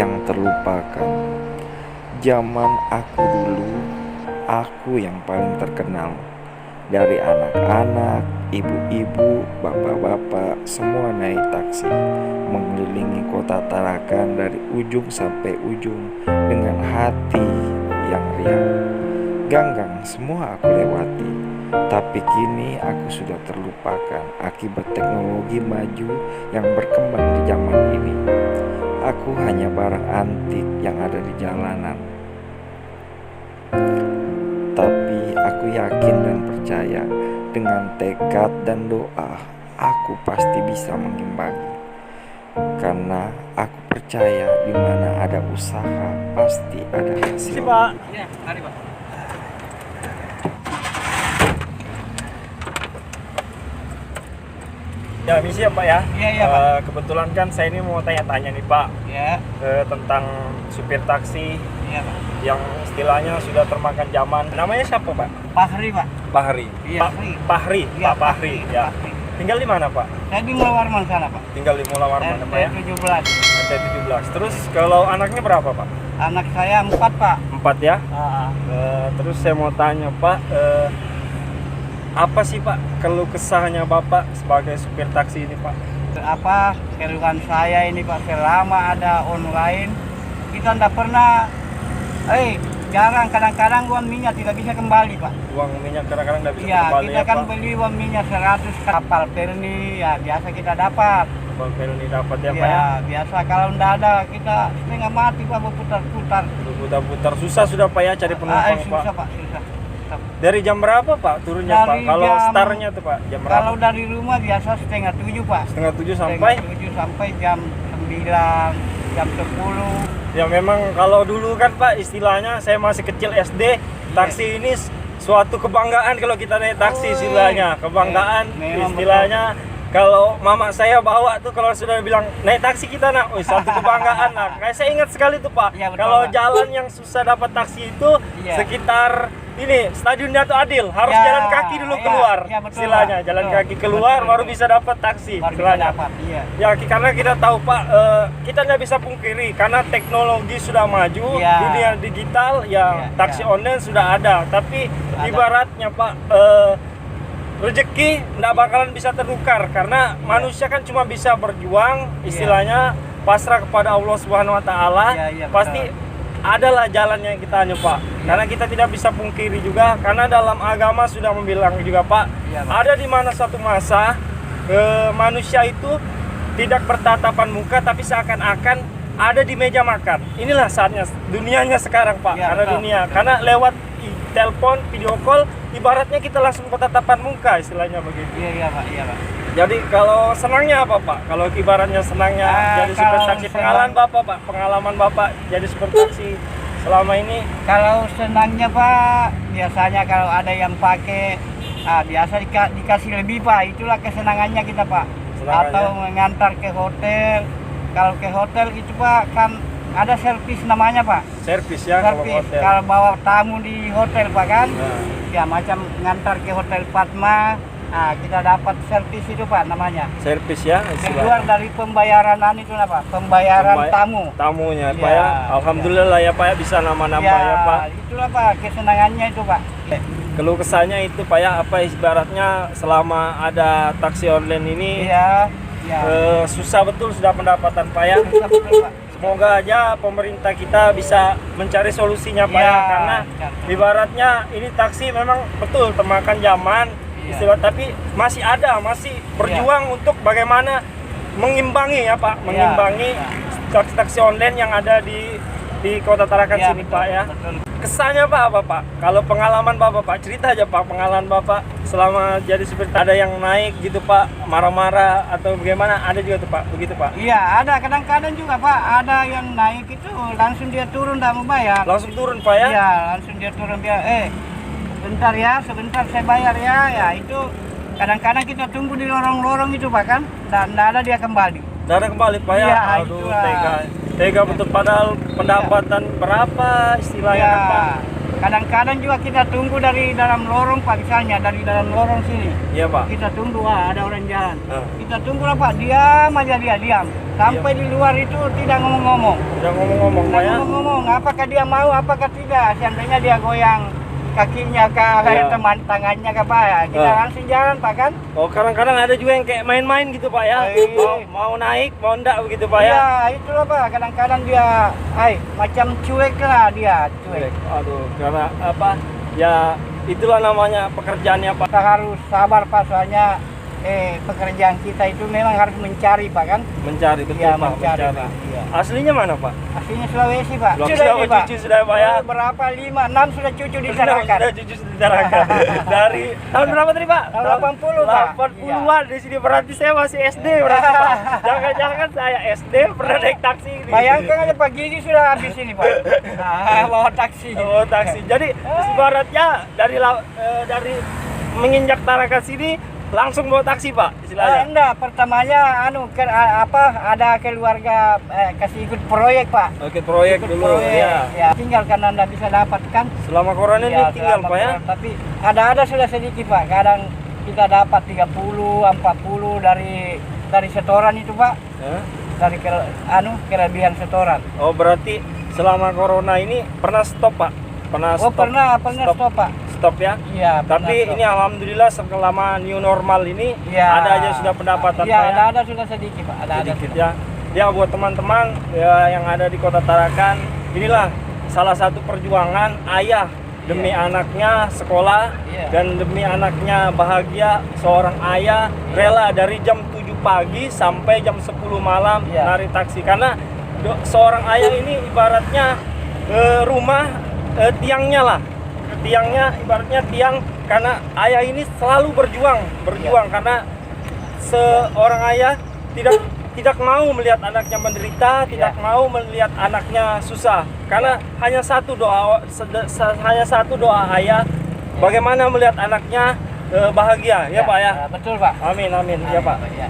yang terlupakan. Zaman aku dulu, aku yang paling terkenal. Dari anak-anak, ibu-ibu, bapak-bapak, semua naik taksi, mengelilingi kota Tarakan dari ujung sampai ujung dengan hati yang riang. Ganggang semua aku lewati, tapi kini aku sudah terlupakan akibat teknologi maju yang berkembang di zaman ini. Aku hanya barang antik yang ada di jalanan. Tapi aku yakin dan percaya dengan tekad dan doa, aku pasti bisa mengimbangi. Karena aku percaya di mana ada usaha pasti ada hasil. Pak. Iya, mari Pak. Ya, misi ya Pak ya. Iya Pak. Kebetulan kan saya ini mau tanya-tanya nih Pak. Ya. Tentang supir taksi Iya Pak. yang istilahnya sudah termakan zaman. Namanya siapa Pak? Fahri Pak. Fahri. Iya. Fahri. Iya, Pak Fahri. Ya. Fahri. Tinggal di mana Pak? Saya di Mulawarman sana Pak. Tinggal di Mula Warman Pak ya. 17. Ada 17. Terus kalau anaknya berapa Pak? Anak saya 4 Pak. 4 ya. Ah, Terus saya mau tanya Pak, apa sih Pak keluh kesahnya Bapak sebagai supir taksi ini Pak? apa keluhan saya ini Pak, selama ada online kita tidak pernah jarang, kadang-kadang uang minyak tidak bisa kembali Pak. Uang minyak kadang-kadang tidak bisa Iya, kembali kita ya kan Pak? beli uang minyak 100 kapal perni, ya biasa kita dapat. Bang Pelni dapat ya Pak ya? Ya, biasa kalau tidak ada kita setengah mati Pak, berputar-putar. Putar-putar susah sudah Pak ya cari penumpang Pak? Susah Pak, susah. Dari jam berapa Pak turunnya Pak? Dari Kalau jam- startnya tuh Pak jam berapa? Kalau dari rumah biasa setengah 7 Pak. Setengah 7 sampai? Setengah 7 sampai jam 9, jam 10. Ya memang kalau dulu kan Pak istilahnya saya masih kecil SD, taksi ini suatu kebanggaan kalau kita naik taksi istilahnya. Kebanggaan memang istilahnya. Kalau mama saya bawa tuh kalau sudah bilang naik taksi kita nak, satu kebanggaan nak. Kayak saya ingat sekali tuh Pak. Iya, betul, Kalau Pak. jalan yang susah dapat taksi itu Iya. sekitar ini Stadion Dato Adil harus Ya, jalan kaki dulu iya, keluar. iya, betul, Istilahnya Pak. jalan Betul. kaki keluar Betul, baru betul. bisa dapat taksi. Baru bisa Istilahnya. dapat, iya. Ya karena kita tahu Pak, kita tidak bisa pungkiri karena teknologi sudah maju, Iya. dunia digital, ya Iya, taksi iya. online sudah ada. Tapi Ada. ibaratnya Pak, rezeki tidak bakalan bisa tertukar karena manusia kan cuma bisa berjuang, istilahnya pasrah kepada Allah Subhanahu Wa Taala. Iya, iya, Pasti adalah jalan yang kita hanya Pak. Karena kita tidak bisa pungkiri juga karena dalam agama sudah membilang juga Pak, Iya, Pak. ada di mana satu masa manusia itu tidak bertatapan muka tapi seakan-akan ada di meja makan. Inilah saatnya dunianya sekarang Pak. Ya, karena betul. dunia karena lewat telepon, video call, ibaratnya kita langsung bertatapan muka istilahnya begitu. Iya Pak, iya Pak. Jadi kalau senangnya apa Pak? Kalau ibaratnya senangnya jadi supir kalau taksi, senang- pengalaman Bapak Pak, pengalaman Bapak jadi supir taksi selama ini. Kalau senangnya Pak, biasanya kalau ada yang pakai, biasa dikasih lebih Pak, itulah kesenangannya kita Pak. Senangannya. Atau mengantar ke hotel. Kalau ke hotel itu Pak kan ada servis namanya Pak. Servis ya kalau Servis hotel. kalau bawa tamu di hotel Pak kan, Nah. ya macam ngantar ke hotel Fatma. Kita dapat servis itu Pak namanya. Servis ya Keluar istilahnya. dari pembayaran itu apa? Pembayaran tamu. Tamunya Iya, Pak ya. Alhamdulillah ya Pak ya bisa nama-nama ya Pak. Itulah Pak kesenangannya itu Pak. Keluh kesahnya itu Pak ya, apa ibaratnya selama ada taksi online ini Iya, iya. susah betul sudah pendapatan Pak ya. Susah betul, Pak. Semoga aja pemerintah kita bisa mencari solusinya Pak ya, Ya, karena ya. ibaratnya ini taksi memang betul termakan zaman, Iya. istilah tapi masih ada, masih berjuang untuk bagaimana mengimbangi ya Pak, mengimbangi ya. taksi-taksi online yang ada di Kota Tarakan Ya, sini betul, Pak ya. betul. Kesannya Pak apa Pak? Kalau pengalaman Bapak Pak, cerita aja Pak pengalaman Bapak selama jadi supir. Ada yang naik gitu Pak, marah-marah atau bagaimana? Ada juga tuh Pak, begitu Pak? Iya, ada kadang-kadang juga Pak, ada yang naik itu langsung dia turun tak mau bayar. Langsung turun Pak ya? Iya, langsung dia turun dia, sebentar ya, sebentar saya bayar ya. Ya itu kadang-kadang kita tunggu di lorong-lorong itu Pak kan, dan tidak ada dia kembali. Darah kembali Pak ya? Iya, Aduh, itulah. tega betul padahal pendapatan berapa istilahnya Iya, kan, Pak? Kadang-kadang juga kita tunggu dari dalam lorong Pak, misalnya dari dalam lorong sini. Iya Pak. Kita tunggu, ada orang jalan. Ah. Kita tunggu lah Pak, diam aja dia, diam. Sampai di luar itu tidak ngomong-ngomong. Udah ngomong-ngomong Pak Tidak ya. ngomong-ngomong, apakah dia mau, apakah tidak. Seandainya dia goyang kakinya ke Iya. teman tangannya ke Pak ya. Kita Ah. langsung jalan Pak kan. Oh kadang-kadang ada juga yang kayak main-main gitu Pak ya. Mau naik, mau enggak begitu Pak ya. Iya, itulah Pak. Kadang-kadang dia, macam cuek lah dia, cuek. Aduh, karena apa? Ya itulah namanya pekerjaannya Pak. Kita harus sabar Pak, soalnya pekerjaan kita itu memang harus mencari Pak kan. Mencari betul Iya, Pak, mencari, mencari. Pak. Iya. Aslinya mana Pak? Aslinya Sulawesi Pak. Sudah ini, Pak. cucu sudah Pak ya. Oh, berapa? 5, 6 sudah cucu diserahkan. Sudah cucu ditarakan. Dari tahun berapa tadi Pak? Tahun 80, Pak. 80-an di sini, berarti saya masih SD berarti Pak. Jangan-jangan saya SD pernah naik taksi ini. Bayangkan aja Pak, gigi sudah habis ini Pak. Bawa taksi. Oh, taksi. Jadi ibaratnya dari menginjak Tarakan sini langsung bawa taksi Pak istilahnya. Enggak, pertamanya ada keluarga kasih ikut proyek Pak. Oke, proyek Ikut dulu ya. Ya, tinggal karena Anda bisa dapat kan. Selama corona ini Ya, tinggal selama Pak ya. corona. Tapi ada sudah sedikit Pak. Kadang kita dapat 30, 40 dari setoran itu Pak. Hah? Dari kelebihan setoran. Oh, berarti selama corona ini pernah stop Pak? Pernah Oh, stop? pernah stop Pak. Stop ya. Iya, pernah Tapi stop. ini alhamdulillah selama new normal ini Ya, ada aja sudah pendapatan Iya, Pak ya. ada sudah sedikit Pak. Ada Sedikit sudah. ya. Ya buat teman-teman ya, yang ada di Kota Tarakan, inilah salah satu perjuangan ayah demi anaknya sekolah dan demi anaknya bahagia. Seorang ayah rela dari jam 7 pagi sampai jam 10 malam narik taksi karena seorang ayah ini ibaratnya rumah tiangnya lah. Tiangnya ibaratnya tiang karena ayah ini selalu berjuang karena seorang ayah tidak mau melihat anaknya menderita, tidak mau melihat anaknya susah. Karena hanya satu doa ayah bagaimana melihat anaknya bahagia ya Pak ya. Betul Pak. Amin amin ya Pak. Ya.